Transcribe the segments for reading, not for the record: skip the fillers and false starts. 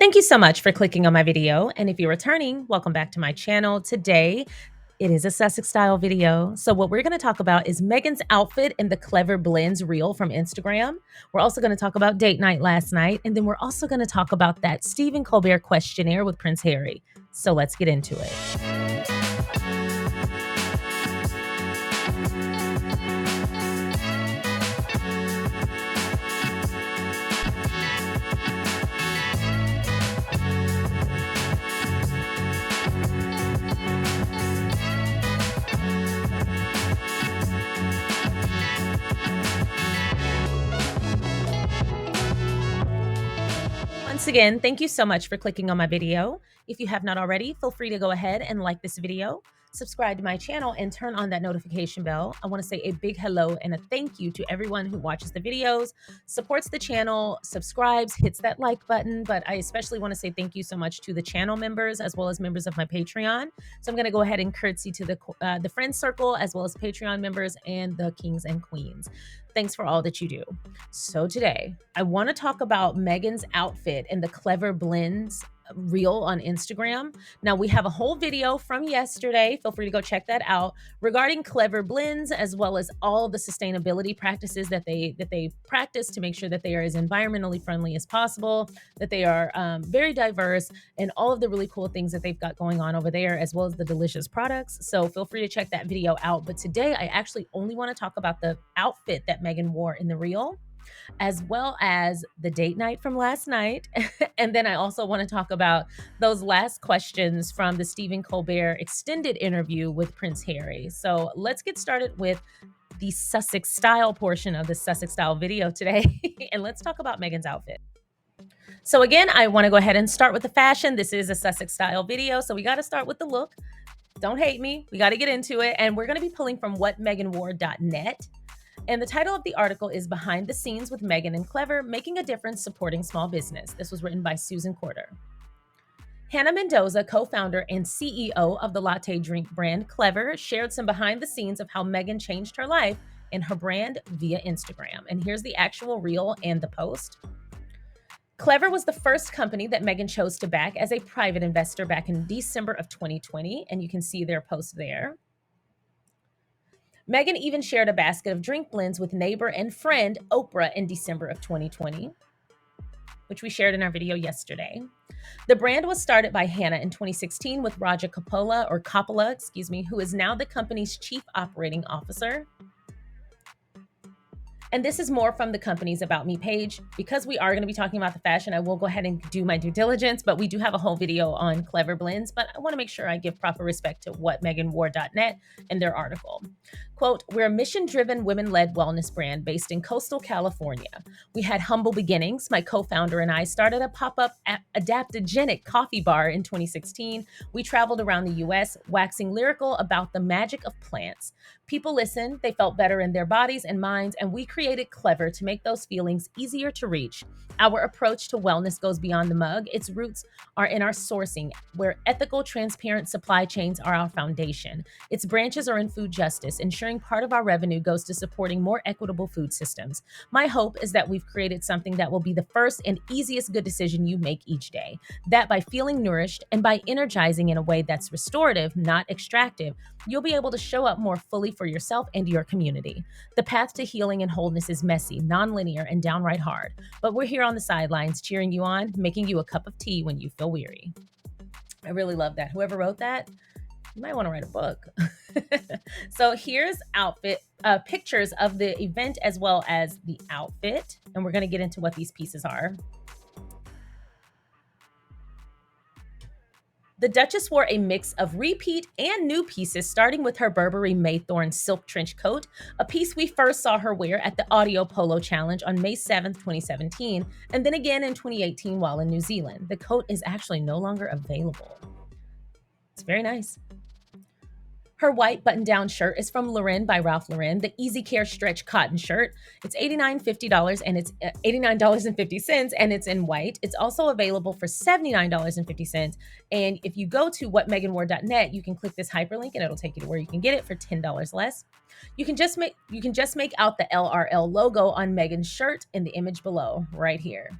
Thank you so much for clicking on my video. And if you're returning, welcome back to my channel. Today, it is a Sussex style video. So what we're going to talk about is Meghan's outfit in the Clever Blends reel from Instagram. We're also going to talk about date night last night. And then we're also going to talk about that Stephen Colbert questionnaire with Prince Harry. So let's get into it. Once again, thank you so much for clicking on my video. If you have not already, feel free to go ahead and like this video, subscribe to my channel, and turn on that notification bell. I want to say a big hello and a thank you to everyone who watches the videos, supports the channel, subscribes, hits that like button. But I especially want to say thank you so much to the channel members as well as members of my Patreon. So I'm going to go ahead and curtsy to the friend circle as well as Patreon members and the kings and queens. Thanks for all that you do. So today, I want to talk about Meghan's outfit in the Clever Blends reel on Instagram. Now, we have a whole video from yesterday. Feel free to go check that out regarding Clever Blends, as well as all the sustainability practices that they practice to make sure that they are as environmentally friendly as possible, that they are very diverse, and all of the really cool things that they've got going on over there, as well as the delicious products. So feel free to check that video out. But today, I actually only want to talk about the outfit that Meghan wore in the reel, as well as the date night from last night. And then I also want to talk about those last questions from the Stephen Colbert extended interview with Prince Harry. So let's get started with the Sussex style portion of the Sussex style video today. And let's talk about Meghan's outfit. So again, I want to go ahead and start with the fashion. This is a Sussex style video, so we got to start with the look. Don't hate me. We got to get into it. And we're going to be pulling from whatmeghanwore.net. And the title of the article is Behind the Scenes with Meghan and Clever, Making a Difference Supporting Small Business. This was written by Susan Corder. Hannah Mendoza, co-founder and CEO of the latte drink brand Clever, shared some behind the scenes of how Meghan changed her life and her brand via Instagram. And here's the actual reel and the post. Clever was the first company that Meghan chose to back as a private investor back in December of 2020, and you can see their post there. Meghan even shared a basket of drink blends with neighbor and friend Oprah in December of 2020, which we shared in our video yesterday. The brand was started by Hannah in 2016 with Roger Coppola, who is now the company's chief operating officer. And this is more from the company's About Me page. Because we are going to be talking about the fashion, I will go ahead and do my due diligence, but we do have a whole video on Clever Blends, but I want to make sure I give proper respect to whatmeghanwore.net and their article. Quote, we're a mission-driven, women-led wellness brand based in coastal California. We had humble beginnings. My co-founder and I started a pop-up adaptogenic coffee bar in 2016. We traveled around the U.S., waxing lyrical about the magic of plants. People listened, they felt better in their bodies and minds, and we created Clever to make those feelings easier to reach. Our approach to wellness goes beyond the mug. Its roots are in our sourcing, where ethical, transparent supply chains are our foundation. Its branches are in food justice, ensuring part of our revenue goes to supporting more equitable food systems. My hope is that we've created something that will be the first and easiest good decision you make each day. That by feeling nourished and by energizing in a way that's restorative, not extractive, you'll be able to show up more fully for yourself and your community. The path to healing and wholeness is messy, non-linear, and downright hard. But we're here on the sidelines cheering you on, making you a cup of tea when you feel weary. I really love that. Whoever wrote that, you might want to write a book. So here's pictures of the event as well as the outfit. And we're going to get into what these pieces are. The Duchess wore a mix of repeat and new pieces, starting with her Burberry Maythorn silk trench coat, a piece we first saw her wear at the Audio Polo Challenge on May 7th, 2017, and then again in 2018 while in New Zealand. The coat is actually no longer available. It's very nice. Her white button-down shirt is from Lauren by Ralph Lauren, the Easy Care Stretch Cotton shirt. It's $89.50 and it's $89.50 and it's in white. It's also available for $79.50. And if you go to whatmeghanwore.net, you can click this hyperlink and it'll take you to where you can get it for $10 less. You can just make out the LRL logo on Meghan's shirt in the image below right here.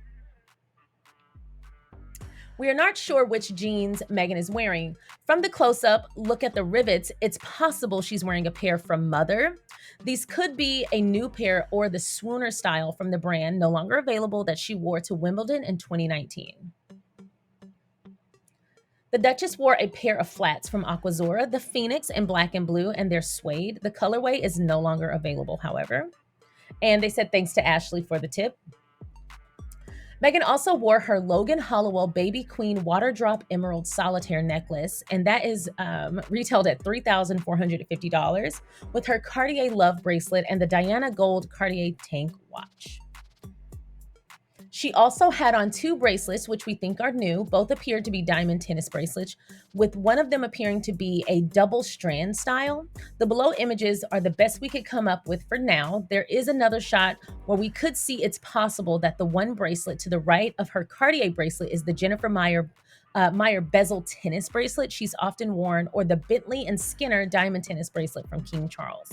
We are not sure which jeans Meghan is wearing. From the close-up, look at the rivets. It's possible she's wearing a pair from Mother. These could be a new pair or the swooner style from the brand, no longer available, that she wore to Wimbledon in 2019. The Duchess wore a pair of flats from Aquazzura, the Phoenix in black and blue, and they're suede. The colorway is no longer available, however. And they said thanks to Ashley for the tip. Meghan also wore her Logan Hollowell Baby Queen Water Drop Emerald Solitaire necklace, and that is retailed at $3,450 with her Cartier Love bracelet and the Diana Gold Cartier Tank watch. She also had on two bracelets, which we think are new. Both appeared to be diamond tennis bracelets, with one of them appearing to be a double strand style. The below images are the best we could come up with for now. There is another shot where we could see it's possible that the one bracelet to the right of her Cartier bracelet is the Jennifer Meyer bezel tennis bracelet she's often worn, or the Bentley and Skinner diamond tennis bracelet from King Charles.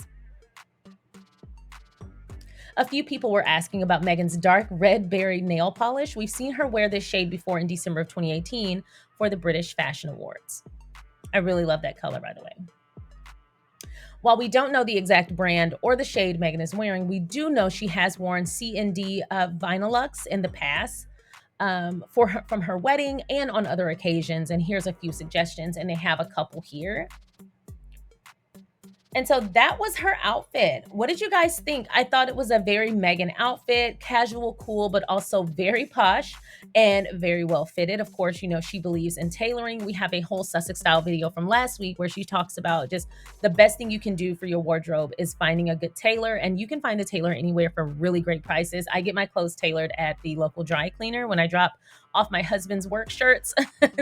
A few people were asking about Meghan's dark red berry nail polish. We've seen her wear this shade before in December of 2018 for the British Fashion Awards. I really love that color, by the way. While we don't know the exact brand or the shade Meghan is wearing, we do know she has worn C&D Vinylux in the past from her wedding and on other occasions. And here's a few suggestions, and they have a couple here. And so that was her outfit. What did you guys think? I thought it was a very Meghan outfit, casual, cool, but also very posh and very well fitted. Of course, you know, she believes in tailoring. We have a whole Sussex style video from last week where she talks about just the best thing you can do for your wardrobe is finding a good tailor. And you can find a tailor anywhere for really great prices. I get my clothes tailored at the local dry cleaner when I drop off my husband's work shirts.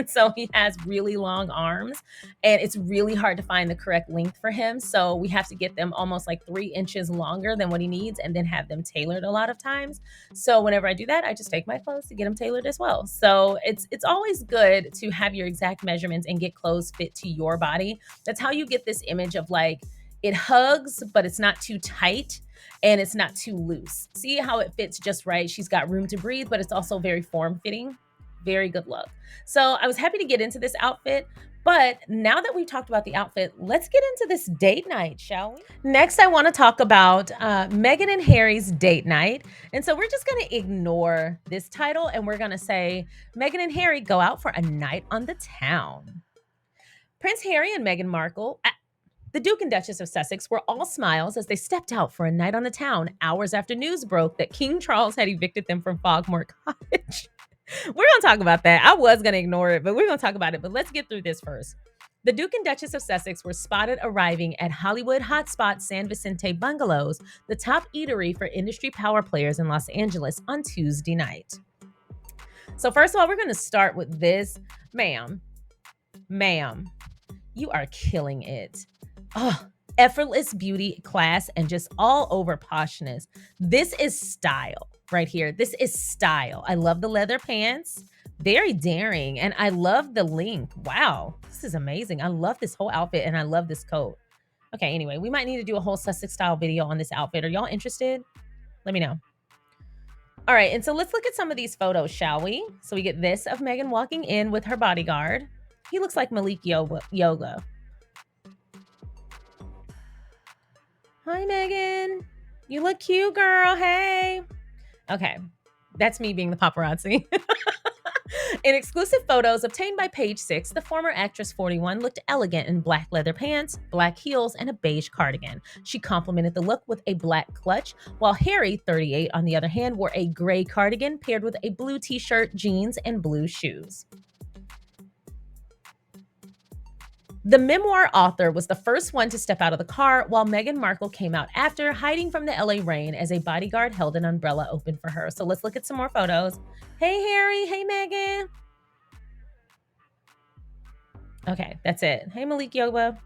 So he has really long arms and it's really hard to find the correct length for him. So we have to get them almost like 3 inches longer than what he needs and then have them tailored a lot of times. So whenever I do that, I just take my clothes to get them tailored as well. So it's always good to have your exact measurements and get clothes fit to your body. That's how you get this image of like, it hugs, but it's not too tight and it's not too loose. See how it fits just right. She's got room to breathe, but it's also very form-fitting. Very good look. So I was happy to get into this outfit. But now that we've talked about the outfit, let's get into this date night, shall we? Next, I want to talk about Meghan and Harry's date night. And so we're just going to ignore this title and we're going to say Meghan and Harry go out for a night on the town. Prince Harry and Meghan Markle, the Duke and Duchess of Sussex, were all smiles as they stepped out for a night on the town hours after news broke that King Charles had evicted them from Frogmore Cottage. We're going to talk about that. I was going to ignore it, but we're going to talk about it. But let's get through this first. The Duke and Duchess of Sussex were spotted arriving at Hollywood hotspot San Vicente Bungalows, the top eatery for industry power players in Los Angeles, on Tuesday night. So first of all, we're going to start with this. Ma'am, you are killing it. Oh, effortless beauty, class, and just all over poshness. This is style. Right here. This is style. I love the leather pants. Very daring. And I love the length. Wow. This is amazing. I love this whole outfit and I love this coat. Okay, anyway, we might need to do a whole Sussex style video on this outfit. Are y'all interested? Let me know. All right, and so let's look at some of these photos, shall we? So we get this of Meghan walking in with her bodyguard. He looks like Malik Yoga. Hi, Meghan. You look cute, girl. Hey. Okay, that's me being the paparazzi. In exclusive photos obtained by Page Six, the former actress 41 looked elegant in black leather pants, black heels, and a beige cardigan. She complemented the look with a black clutch, while Harry, 38, on the other hand, wore a gray cardigan paired with a blue t-shirt, jeans, and blue shoes. The memoir author was the first one to step out of the car, while Meghan Markle came out after, hiding from the LA rain as a bodyguard held an umbrella open for her. So let's look at some more photos. Hey, Harry. Hey, Meghan. Okay, that's it. Hey, Malik Yoga.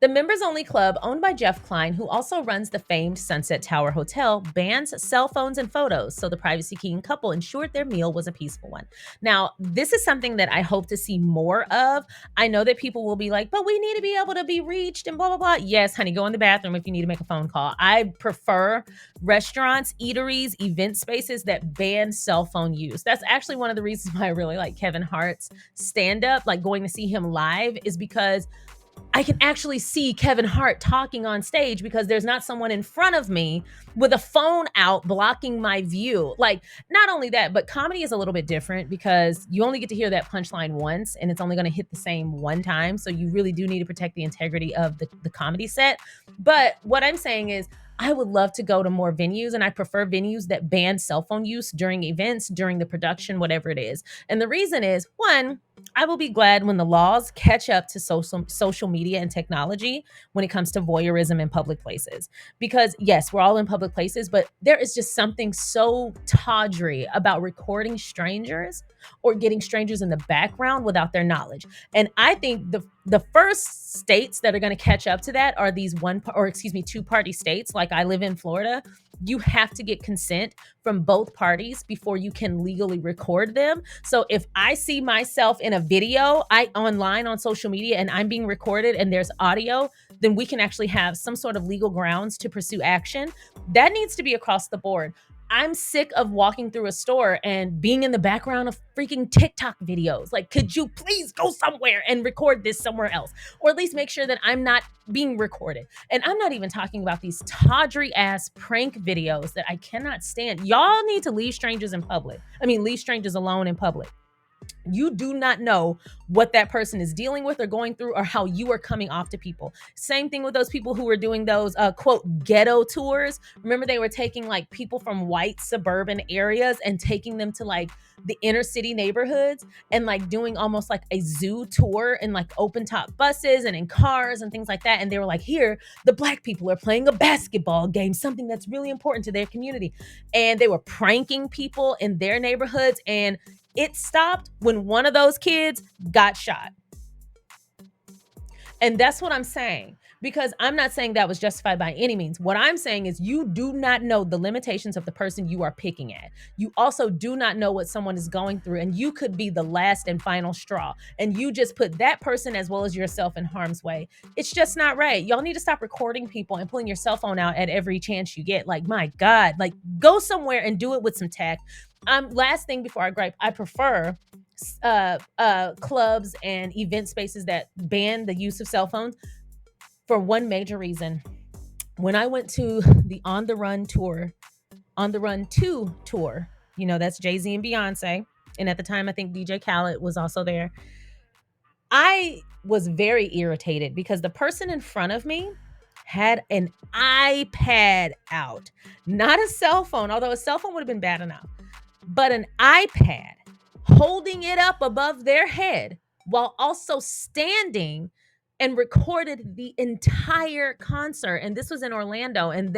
The members only club, owned by Jeff Klein, who also runs the famed Sunset Tower Hotel, bans cell phones and photos, so the privacy king couple ensured their meal was a peaceful one. Now, this is something that I hope to see more of. I know that people will be like, but we need to be able to be reached and blah, blah, blah. Yes, honey, go in the bathroom if you need to make a phone call. I prefer restaurants, eateries, event spaces that ban cell phone use. That's actually one of the reasons why I really like Kevin Hart's stand up, like going to see him live, is because I can actually see Kevin Hart talking on stage because there's not someone in front of me with a phone out blocking my view. Like, not only that, but comedy is a little bit different because you only get to hear that punchline once and it's only going to hit the same one time. So you really do need to protect the integrity of the comedy set. But what I'm saying is, I would love to go to more venues, and I prefer venues that ban cell phone use during events, during the production, whatever it is. And the reason is, one, I will be glad when the laws catch up to social media and technology when it comes to voyeurism in public places. Because yes, we're all in public places, but there is just something so tawdry about recording strangers or getting strangers in the background without their knowledge. And I think the first states that are going to catch up to that are these two-party states. Like I live in Florida. You have to get consent from both parties before you can legally record them. So if I see myself in a video online on social media and I'm being recorded and there's audio, then we can actually have some sort of legal grounds to pursue action. That needs to be across the board. I'm sick of walking through a store and being in the background of freaking TikTok videos. Like, could you please go somewhere and record this somewhere else? Or at least make sure that I'm not being recorded. And I'm not even talking about these tawdry ass prank videos that I cannot stand. Y'all need to leave strangers leave strangers alone in public. You do not know what that person is dealing with or going through or how you are coming off to people. Same thing with those people who were doing those quote ghetto tours. Remember, they were taking like people from white suburban areas and taking them to like the inner city neighborhoods and like doing almost like a zoo tour in like open top buses and in cars and things like that. And they were like, here, the black people are playing a basketball game, something that's really important to their community. And they were pranking people in their neighborhoods, and it stopped when one of those kids got shot. And that's what I'm saying, because I'm not saying that was justified by any means. What I'm saying is you do not know the limitations of the person you are picking at. You also do not know what someone is going through, and you could be the last and final straw. And you just put that person as well as yourself in harm's way. It's just not right. Y'all need to stop recording people and pulling your cell phone out at every chance you get. Like, my God, like go somewhere and do it with some tact. Last thing before I gripe, I prefer clubs and event spaces that ban the use of cell phones for one major reason. When I went to the On the Run 2 tour, that's Jay-Z and Beyonce. And at the time, I think DJ Khaled was also there. I was very irritated because the person in front of me had an iPad out, not a cell phone, although a cell phone would have been bad enough, but an iPad, holding it up above their head while also standing and recorded the entire concert. And this was in Orlando. And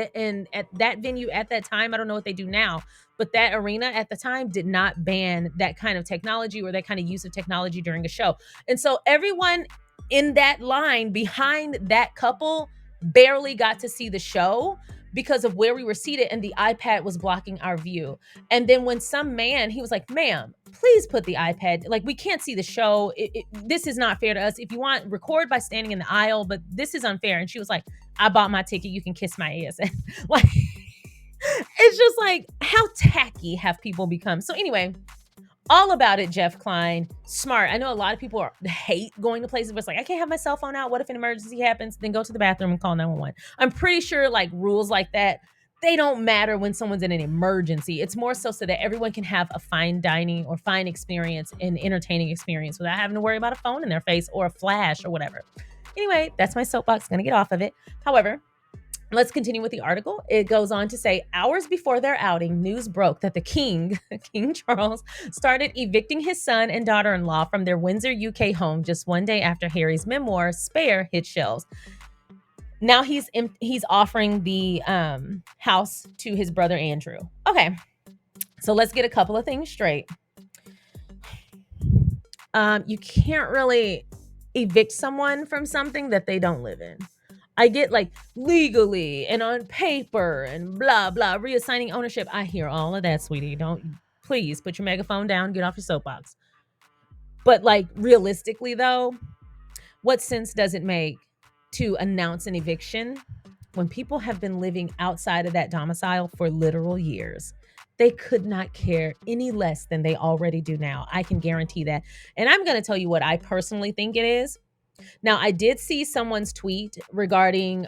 at that venue at that time, I don't know what they do now, but that arena at the time did not ban that kind of technology or that kind of use of technology during a show. And so everyone in that line behind that couple barely got to see the show because of where we were seated, and the iPad was blocking our view. And then when some man, he was like, ma'am, please put the iPad, like we can't see the show. This is not fair to us. If you want, record by standing in the aisle, but this is unfair. And she was like, I bought my ticket. You can kiss my ass. And like, it's just like, how tacky have people become? So anyway, all about it, Jeff Klein. Smart. I know a lot of people hate going to places where it's like, I can't have my cell phone out. What if an emergency happens? Then go to the bathroom and call 911. I'm pretty sure like rules like that, they don't matter when someone's in an emergency. It's more so that everyone can have a fine dining or fine experience and entertaining experience without having to worry about a phone in their face or a flash or whatever. Anyway, that's my soapbox. Gonna get off of it. However, let's continue with the article. It goes on to say, hours before their outing, news broke that the King Charles, started evicting his son and daughter-in-law from their Windsor, UK home just one day after Harry's memoir, Spare, hit shelves. Now he's offering the house to his brother Andrew. Okay, so let's get a couple of things straight. You can't really evict someone from something that they don't live in. I get like legally and on paper and blah blah reassigning ownership. I hear all of that, sweetie. Don't please put your megaphone down, get off your soapbox. But like realistically though, what sense does it make to announce an eviction when people have been living outside of that domicile for literal years? They could not care any less than they already do now. I can guarantee that. And I'm going to tell you what I personally think it is. Now, I did see someone's tweet regarding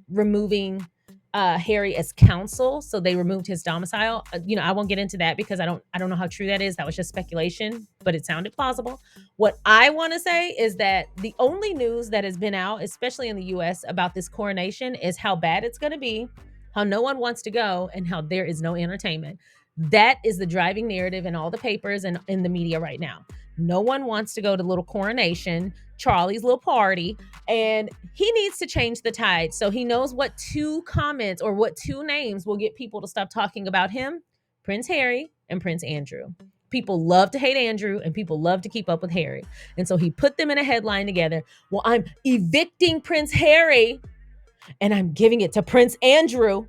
removing Harry as counsel, so they removed his domicile. I won't get into that because I don't know how true that is. That was just speculation, but it sounded plausible. What I want to say is that the only news that has been out, especially in the U.S., about this coronation is how bad it's going to be, how no one wants to go, and how there is no entertainment. That is the driving narrative in all the papers and in the media right now. No one wants to go to little coronation, Charlie's little party, and he needs to change the tide. So he knows what two comments or what two names will get people to stop talking about him: Prince Harry and Prince Andrew. People love to hate Andrew and people love to keep up with Harry. And so he put them in a headline together. Well, I'm evicting Prince Harry and I'm giving it to Prince Andrew.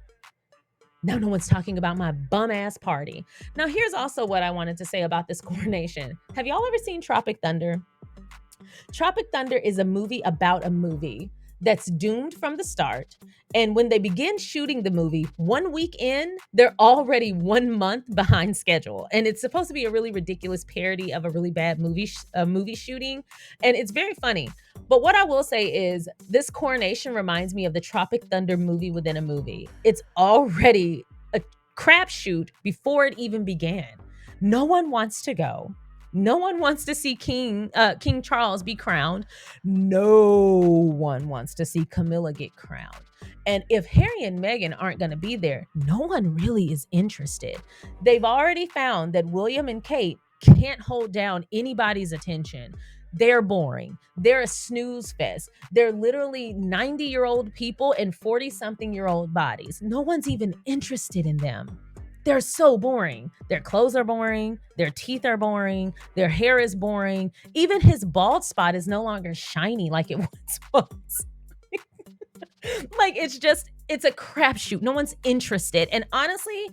Now no one's talking about my bum ass party. Now here's also what I wanted to say about this coronation. Have y'all ever seen Tropic Thunder? Tropic Thunder is a movie about a movie that's doomed from the start. And when they begin shooting the movie, 1 week in, they're already 1 month behind schedule. And it's supposed to be a really ridiculous parody of a really bad movie shooting. And it's very funny. But what I will say is this coronation reminds me of the Tropic Thunder movie within a movie. It's already a crapshoot before it even began. No one wants to go. No one wants to see King Charles be crowned. No one wants to see Camilla get crowned. And if Harry and Meghan aren't going to be there, no one really is interested. They've already found that William and Kate can't hold down anybody's attention. They're boring. They're a snooze fest. They're literally 90-year-old people in 40-something-year-old bodies. No one's even interested in them. They're so boring. Their clothes are boring. Their teeth are boring. Their hair is boring. Even his bald spot is no longer shiny like it once was. Like, it's a crapshoot. No one's interested. And honestly,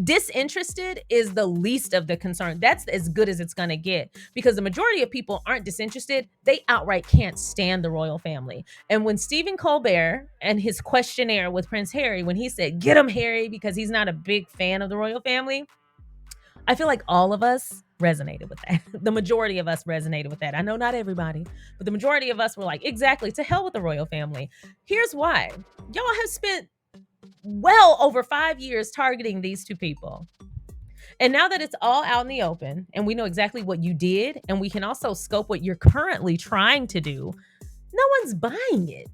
disinterested is the least of the concern. That's as good as it's going to get because the majority of people aren't disinterested. They outright can't stand the royal family. And when Stephen Colbert and his questionnaire with Prince Harry, when he said, "Get him, Harry," because he's not a big fan of the royal family, I feel like all of us resonated with that. The majority of us resonated with that. I know not everybody, but the majority of us were like, exactly, to hell with the royal family. Here's why. Y'all have spent well over 5 years targeting these two people. And now that it's all out in the open and we know exactly what you did, and we can also scope what you're currently trying to do, no one's buying it.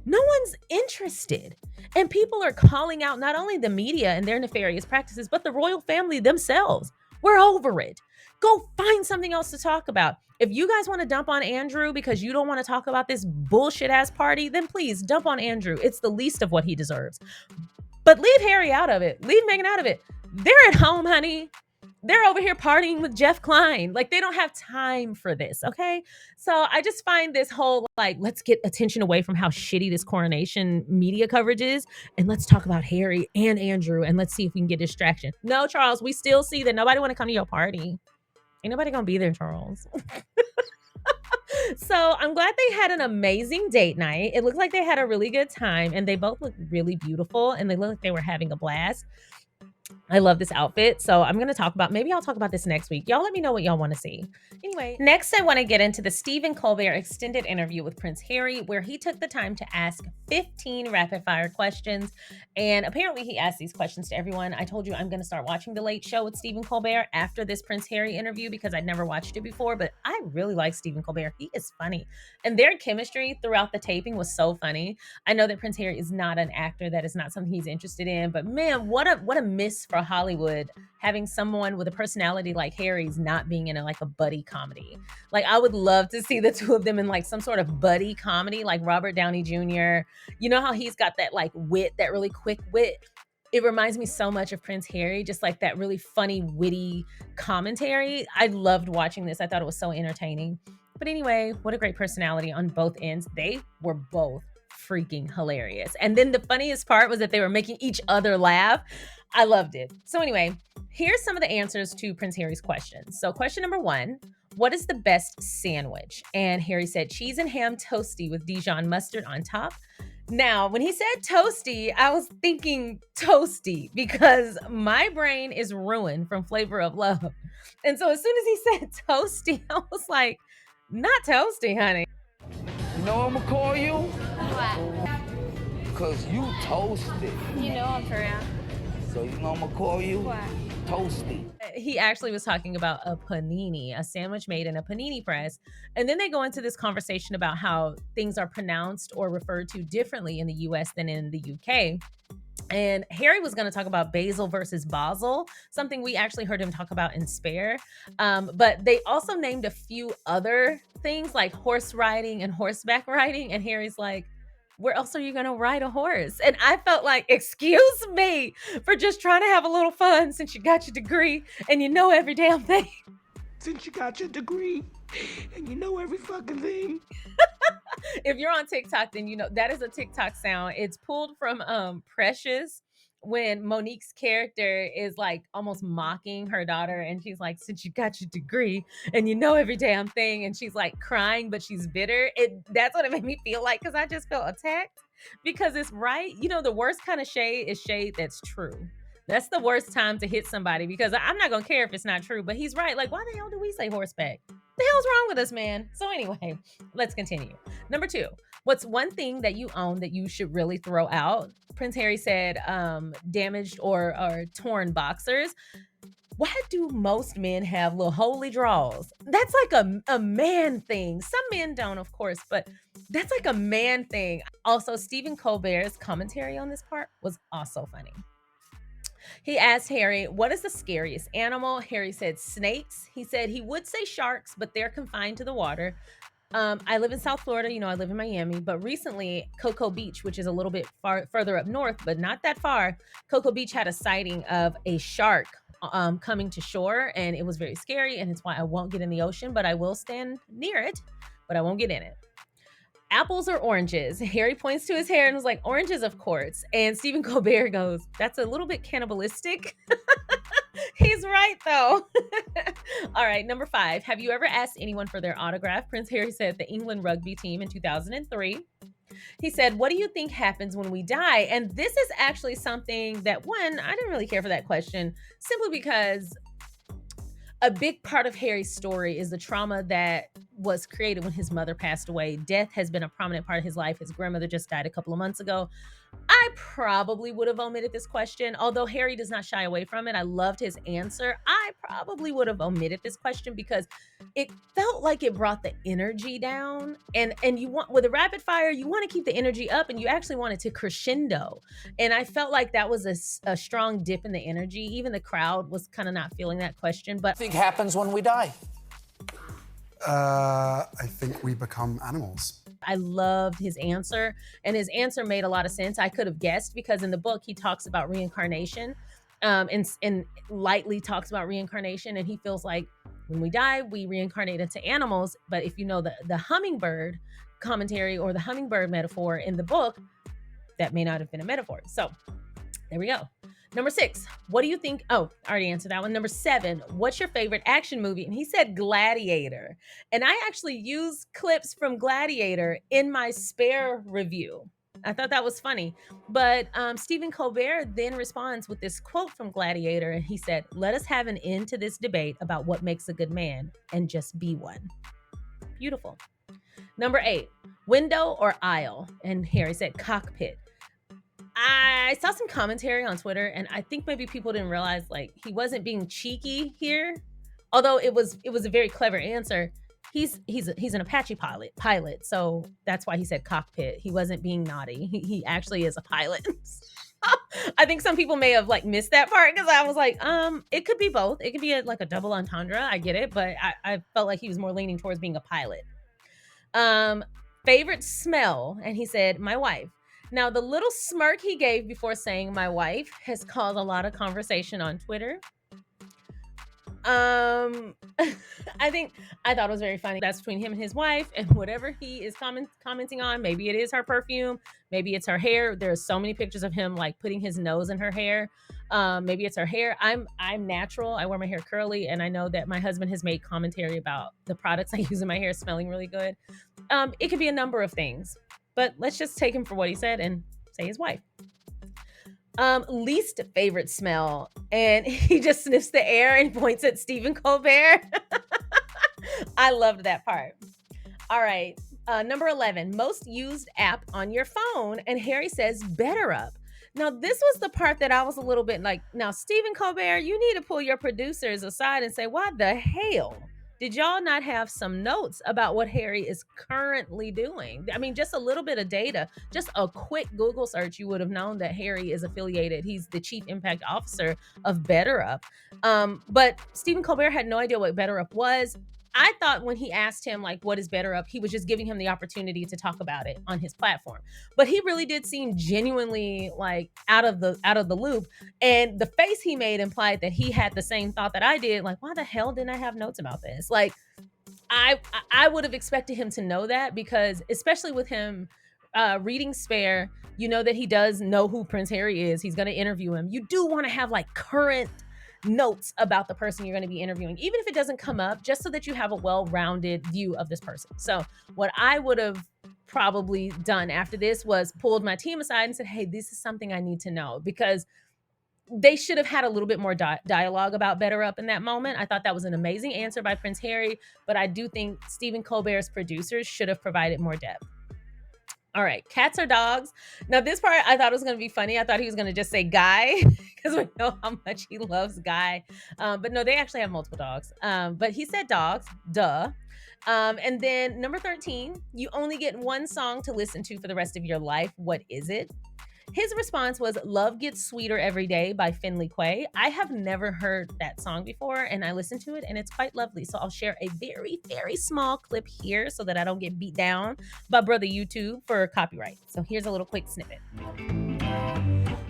No one's interested. And people are calling out not only the media and their nefarious practices, but the royal family themselves. We're over it. Go find something else to talk about. If you guys want to dump on Andrew because you don't want to talk about this bullshit ass party, then please dump on Andrew. It's the least of what he deserves. But leave Harry out of it. Leave Meghan out of it. They're at home, honey. They're over here partying with Jeff Klein. Like, they don't have time for this, okay? So I just find this whole, like, let's get attention away from how shitty this coronation media coverage is, and let's talk about Harry and Andrew, and let's see if we can get distraction. No, Charles, we still see that nobody want to come to your party. Ain't nobody gonna be there, Charles. So I'm glad they had an amazing date night. It looked like they had a really good time, and they both looked really beautiful, and they looked like they were having a blast. I love this outfit. So I'm going to talk about, maybe I'll talk about this next week. Y'all let me know what y'all want to see. Anyway, next I want to get into the Stephen Colbert extended interview with Prince Harry, where he took the time to ask 15 rapid fire questions. And apparently he asked these questions to everyone. I told you I'm going to start watching The Late Show with Stephen Colbert after this Prince Harry interview because I'd never watched it before, but I really like Stephen Colbert. He is funny. And their chemistry throughout the taping was so funny. I know that Prince Harry is not an actor. That is not something he's interested in, but man, what a miss for Hollywood having someone with a personality like Harry's not being in a buddy comedy. Like, I would love to see the two of them in like some sort of buddy comedy, like Robert Downey Jr. You know how he's got that like wit, that really quick wit. It reminds me so much of Prince Harry, just like that really funny, witty commentary. I loved watching this. I thought it was so entertaining. But anyway, what a great personality on both ends. They were both freaking hilarious. And then the funniest part was that they were making each other laugh. I loved it. So anyway, here's some of the answers to Prince Harry's questions. So question number 1, what is the best sandwich? And Harry said cheese and ham toasty with Dijon mustard on top. Now, when he said toasty, I was thinking toasty because my brain is ruined from Flavor of Love. And so as soon as he said toasty, I was like, not toasty, honey. You know what I'm gonna call you? What? Cause you toasted. You know I'm for real. So you know I'm gonna call you? What? Toasty. He actually was talking about a panini, a sandwich made in a panini press. And then they go into this conversation about how things are pronounced or referred to differently in the US than in the UK. And Harry was going to talk about basil versus basil, something we actually heard him talk about in Spare. But they also named a few other things like horse riding and horseback riding. And Harry's like, where else are you going to ride a horse? And I felt like, excuse me for just trying to have a little fun since you got your degree and you know every damn thing. Since you got your degree and you know every fucking thing. If you're on TikTok, then you know that is a TikTok sound. It's pulled from Precious when Monique's character is like almost mocking her daughter, and she's like, since you got your degree and you know every damn thing, and she's like crying, but she's bitter. That's what it made me feel like, because I just felt attacked because it's right. You know, the worst kind of shade is shade that's true. That's the worst time to hit somebody, because I'm not gonna care if it's not true, but he's right. Like, why the hell do we say horseback? The hell's wrong with us, man? So anyway, let's continue. Number 2, what's one thing that you own that you should really throw out? Prince Harry said damaged or torn boxers. Why do most men have little holy draws? That's like a man thing. Some men don't, of course, but that's like a man thing. Also, Stephen Colbert's commentary on this part was also funny. He asked Harry, what is the scariest animal? Harry said snakes. He said he would say sharks, but they're confined to the water. I live in South Florida. I live in Miami, but recently Cocoa Beach, which is a little bit further up north, but not that far, Cocoa Beach had a sighting of a shark coming to shore, and it was very scary, and it's why I won't get in the ocean, but I will stand near it, but I won't get in it. Apples or oranges? Harry points to his hair and was like, oranges, of course. And Stephen Colbert goes, that's a little bit cannibalistic. He's right, though. All right, number 5. Have you ever asked anyone for their autograph? Prince Harry said the England rugby team in 2003. He said, what do you think happens when we die? And this is actually something that, one, I didn't really care for that question, simply because a big part of Harry's story is the trauma that was created when his mother passed away. Death has been a prominent part of his life. His grandmother just died a couple of months ago. I probably would have omitted this question, although Harry does not shy away from it. I loved his answer. I probably would have omitted this question because it felt like it brought the energy down. And you want, with a rapid fire, you want to keep the energy up, and you actually want it to crescendo. And I felt like that was a strong dip in the energy. Even the crowd was kind of not feeling that question. But What do you think happens when we die? I think we become animals. I loved his answer, and his answer made a lot of sense. I could have guessed, because in the book he talks about reincarnation, and lightly talks about reincarnation, and he feels like when we die, we reincarnate into animals. But if you know the hummingbird commentary or the hummingbird metaphor in the book, that may not have been a metaphor. So there we go. Number 6, what do you think? Oh, I already answered that one. Number 7, what's your favorite action movie? And he said Gladiator. And I actually used clips from Gladiator in my Spare review. I thought that was funny. But Stephen Colbert then responds with this quote from Gladiator. And he said, let us have an end to this debate about what makes a good man and just be one. Beautiful. Number 8, window or aisle? And Harry said cockpit. I saw some commentary on Twitter, and I think maybe people didn't realize, like, he wasn't being cheeky here, although it was a very clever answer. He's an Apache pilot, so that's why he said cockpit. He wasn't being naughty. He actually is a pilot. I think some people may have like missed that part, because I was like, it could be both. It could be like a double entendre. I get it, but I felt like he was more leaning towards being a pilot. Favorite smell? And he said, my wife. Now, the little smirk he gave before saying my wife has caused a lot of conversation on Twitter. I thought it was very funny. That's between him and his wife, and whatever he is commenting on, maybe it is her perfume, maybe it's her hair. There's so many pictures of him like putting his nose in her hair. Maybe it's her hair. I'm natural. I wear my hair curly, and I know that my husband has made commentary about the products I use in my hair smelling really good. It could be a number of things, but let's just take him for what he said and say his wife. Least favorite smell, and he just sniffs the air and points at Stephen Colbert. I loved that part. All right. Number 11, most used app on your phone. And Harry says, Better Up. Now, this was the part that I was a little bit like, now, Stephen Colbert, you need to pull your producers aside and say, why the hell did y'all not have some notes about what Harry is currently doing? I mean, just a little bit of data, just a quick Google search, you would have known that Harry is affiliated. He's the chief impact officer of Better Up. But Stephen Colbert had no idea what Better Up was. I thought when he asked him like what is Better Up, he was just giving him the opportunity to talk about it on his platform. But he really did seem genuinely like out of the loop. And the face he made implied that he had the same thought that I did. Like, why the hell didn't I have notes about this? Like, I would have expected him to know that, because especially with him reading Spare, you know that he does know who Prince Harry is. He's going to interview him. You do want to have like current notes about the person you're going to be interviewing, even if it doesn't come up, just so that you have a well-rounded view of this person. So what I would have probably done after this was pulled my team aside and said, hey, this is something I need to know, because they should have had a little bit more dialogue about Better Up in that moment. I thought that was an amazing answer by Prince Harry, but I do think Stephen Colbert's producers should have provided more depth. All right, cats or dogs? Now, this part I thought was going to be funny. I thought he was going to just say Guy, because we know how much he loves Guy. But no, they actually have multiple dogs. But he said dogs, duh. And then number 13, you only get one song to listen to for the rest of your life. What is it? His response was Love Gets Sweeter Every Day by Finley Quay. I have never heard that song before, and I listened to it, and it's quite lovely. So I'll share a very, very small clip here so that I don't get beat down by Brother YouTube for copyright. So here's a little quick snippet.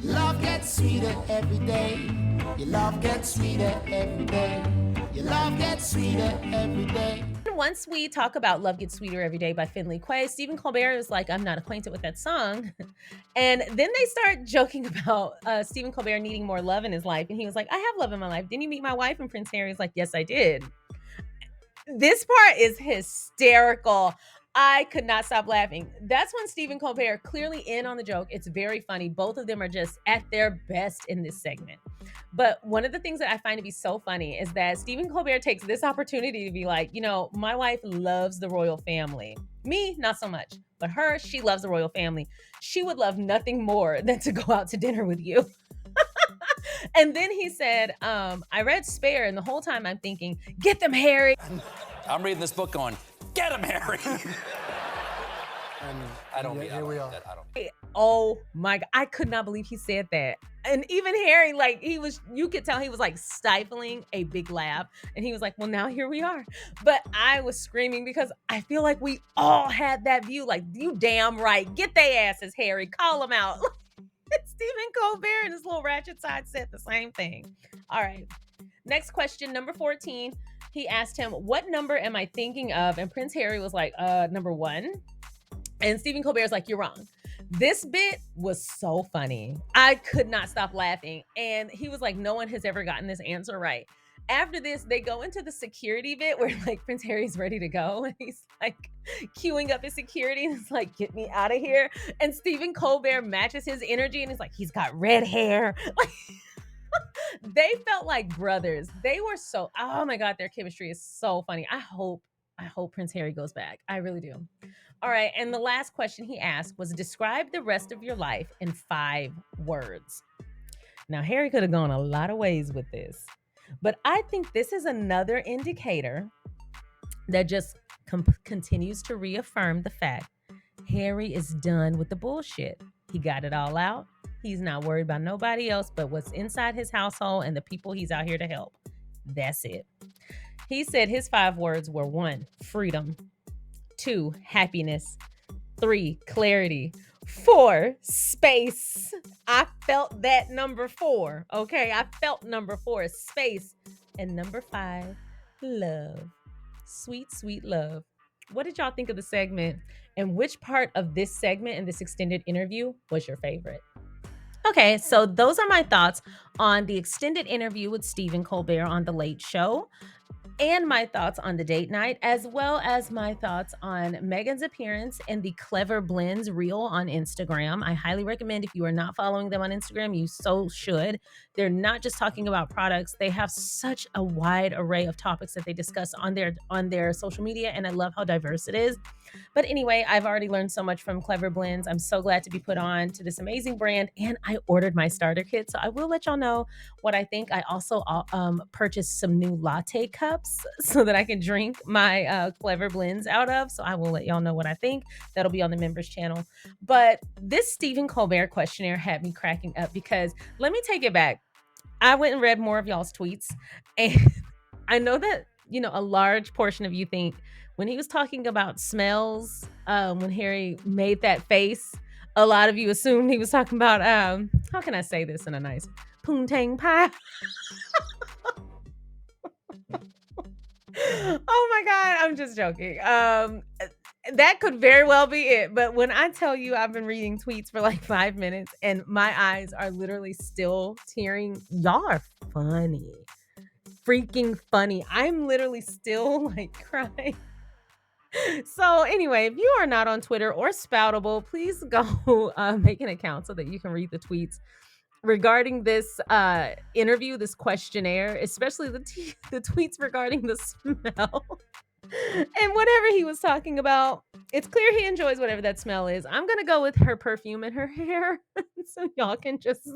Love gets sweeter every day. Your love gets sweeter every day. Your love gets sweeter every day. Once we talk about Love Gets Sweeter Every Day by Finley Quay, Stephen Colbert is like, I'm not acquainted with that song. And then they start joking about Stephen Colbert needing more love in his life. And he was like, I have love in my life. Didn't you meet my wife? And Prince Harry's like, yes, I did. This part is hysterical. I could not stop laughing. That's when Stephen Colbert clearly in on the joke. It's very funny. Both of them are just at their best in this segment. But one of the things that I find to be so funny is that Stephen Colbert takes this opportunity to be like, you know, my wife loves the royal family. Me, not so much. But her, she loves the royal family. She would love nothing more than to go out to dinner with you. And then he said, I read Spare, and the whole time I'm thinking, get them, Harry. I'm reading this book going, get him, Harry. And I don't yeah, mean here we are. that. I don't. Oh my God. I could not believe he said that. And even Harry, like you could tell he was like stifling a big laugh. And he was like, well, now here we are. But I was screaming because I feel like we all had that view. Like, you damn right. Get their asses, Harry. Call them out. Stephen Colbert and his little ratchet side said the same thing. All right. Next question, number 14. He asked him, what number am I thinking of? And Prince Harry was like, number 1. And Stephen Colbert's like, you're wrong. This bit was so funny. I could not stop laughing. And he was like, no one has ever gotten this answer right. After this, they go into the security bit where like Prince Harry's ready to go. And he's like queuing up his security and it's like, get me out of here. And Stephen Colbert matches his energy and he's like, he's got red hair. Like, they felt like brothers. They were so, oh my God, their chemistry is so funny. I hope Prince Harry goes back. I really do. All right. And the last question he asked was, describe the rest of your life in 5 words. Now, Harry could have gone a lot of ways with this, but I think this is another indicator that just continues to reaffirm the fact Harry is done with the bullshit. He got it all out. He's not worried about nobody else but what's inside his household and the people he's out here to help. That's it. He said his 5 words were 1, freedom. 2, happiness. 3, clarity. 4, space. I felt that number 4. Okay, I felt number 4, space. And number 5, love. Sweet, sweet love. What did y'all think of the segment? And which part of this segment and this extended interview was your favorite? Okay, so those are my thoughts on the extended interview with Stephen Colbert on The Late Show, and my thoughts on the date night, as well as my thoughts on Meghan's appearance and the Clever Blends reel on Instagram. I highly recommend, if you are not following them on Instagram, you so should. They're not just talking about products. They have such a wide array of topics that they discuss on their social media, and I love how diverse it is. But anyway, I've already learned so much from Clever Blends. I'm so glad to be put on to this amazing brand, and I ordered my starter kit, so I will let y'all know what I think. I also purchased some new latte cups so that I can drink my Clever Blends out of. So I will let y'all know what I think. That'll be on the members channel. But this Stephen Colbert questionnaire had me cracking up because, let me take it back. I went and read more of y'all's tweets, and I know that, a large portion of you think when he was talking about smells, when Harry made that face, a lot of you assumed he was talking about, how can I say this in a nice poontang pie? Oh my God, I'm just joking. That could very well be it. But when I tell you I've been reading tweets for like 5 minutes and my eyes are literally still tearing, y'all are funny. Freaking funny. I'm literally still like crying. So anyway, if you are not on Twitter or Spoutable, please go make an account so that you can read the tweets regarding this interview, this questionnaire, especially the tweets regarding the smell and whatever he was talking about. It's clear he enjoys whatever that smell is. I'm gonna go with her perfume and her hair, so y'all can just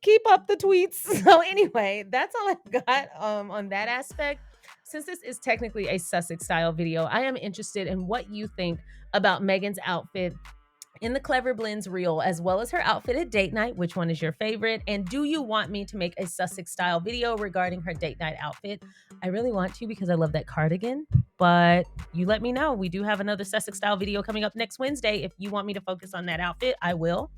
keep up the tweets. So anyway, that's all I got on that aspect. Since this is technically a Sussex style video, I am interested in what you think about Meghan's outfit in the Clever Blends reel, as well as her outfit at date night. Which one is your favorite? And do you want me to make a Sussex style video regarding her date night outfit? I really want to, because I love that cardigan, but you let me know. We do have another Sussex style video coming up next Wednesday. If you want me to focus on that outfit, I will.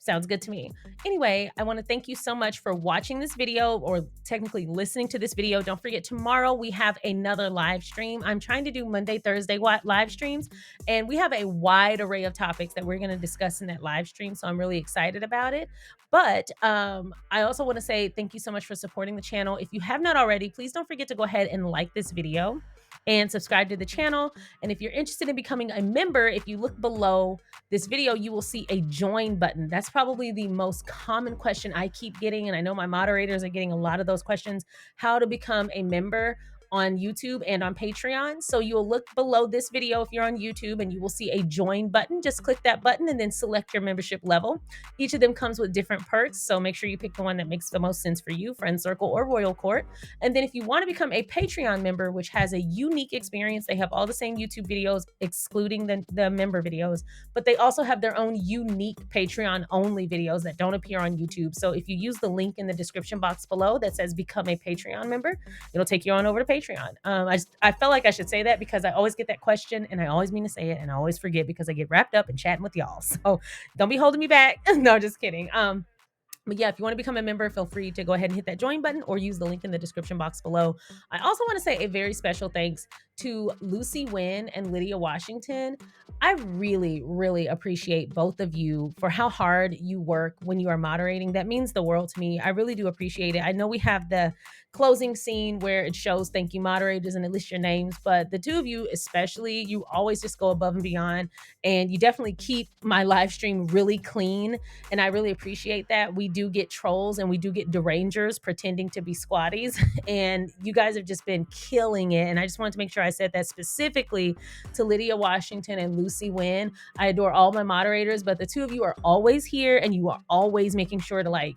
Sounds good to me. Anyway, I want to thank you so much for watching this video, or technically listening to this video. Don't forget, tomorrow we have another live stream. I'm trying to do Monday, Thursday live streams, and we have a wide array of topics that we're going to discuss in that live stream. So I'm really excited about it. But I also want to say thank you so much for supporting the channel. If you have not already, please don't forget to go ahead and like this video and subscribe to the channel. And if you're interested in becoming a member, if you look below this video, you will see a join button. That's probably the most common question I keep getting, and I know my moderators are getting a lot of those questions: how to become a member on YouTube and on Patreon. So you'll look below this video if you're on YouTube, and you will see a join button. Just click that button and then select your membership level. Each of them comes with different perks, so make sure you pick the one that makes the most sense for you, Friend Circle or Royal Court. And then if you want to become a Patreon member, which has a unique experience, they have all the same YouTube videos excluding the member videos, but they also have their own unique Patreon only videos that don't appear on YouTube. So if you use the link in the description box below that says become a Patreon member, it'll take you on over to Patreon. I felt like I should say that because I always get that question and I always mean to say it and I always forget because I get wrapped up in chatting with y'all. So don't be holding me back. No, just kidding. But yeah, if you want to become a member, feel free to go ahead and hit that join button or use the link in the description box below. I also want to say a very special thanks to Lucy Wynn and Lydia Washington. I really, really appreciate both of you for how hard you work when you are moderating. That means the world to me. I really do appreciate it. I know we have the closing scene where it shows thank you moderators and it lists your names, but the two of you especially, you always just go above and beyond, and you definitely keep my live stream really clean, and I really appreciate that. We do get trolls and we do get derangers pretending to be squatties, and you guys have just been killing it, and I just wanted to make sure I said that specifically to Lydia Washington and Lucy Wynn. I adore all my moderators, but the two of you are always here, and you are always making sure to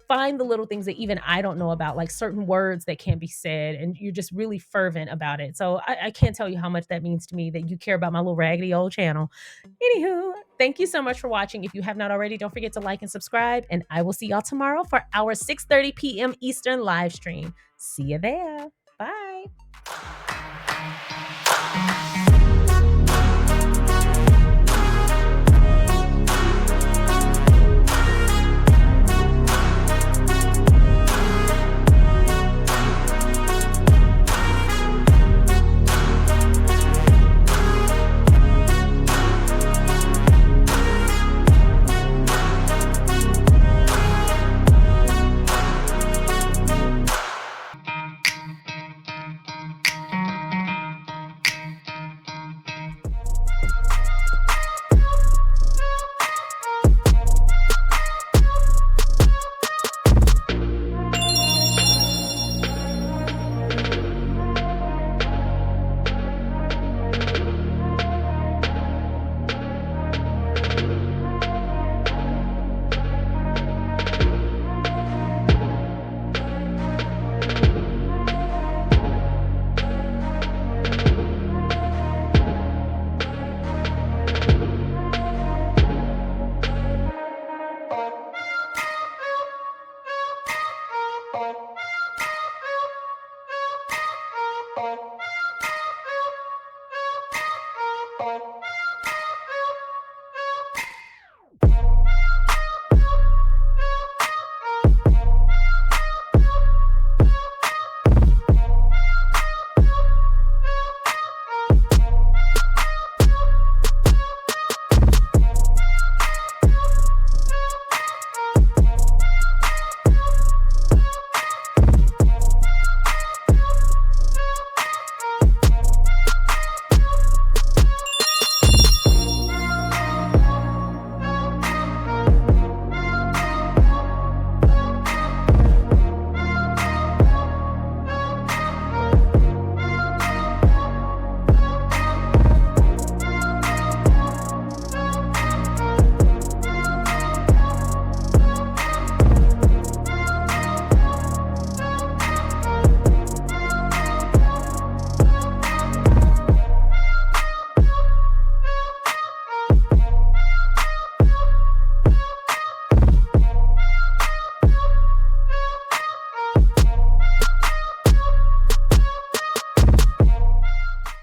find the little things that even I don't know about, like certain words that can't be said, and you're just really fervent about it. So I can't tell you how much that means to me that you care about my little raggedy old channel. Anywho, thank you so much for watching. If you have not already, don't forget to like and subscribe, and I will see y'all tomorrow for our 6:30 p.m. Eastern live stream. See you there. Bye.